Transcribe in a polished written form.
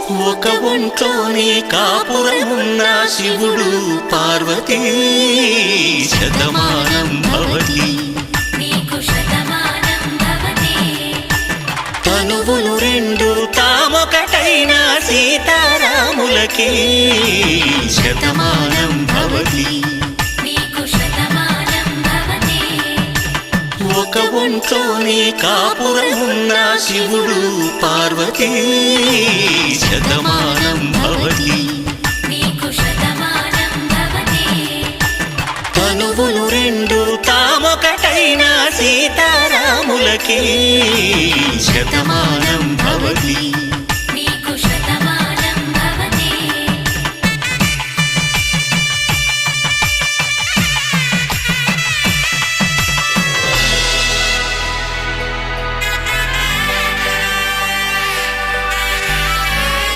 ఒక ఒంట్లోనే కాపురమున్న శివుడు పార్వతీ శతమానం భవతి తనువులు రెండు తామొకటైన సీతారాములకి శతమానం భవతి ఒక ఒంట్లోనే కాపురమున్న శివుడు పార్వతీ శతమానం భవతి తనువులు రెండు తామొకటైన సీతారాములకి శతమానం భవతి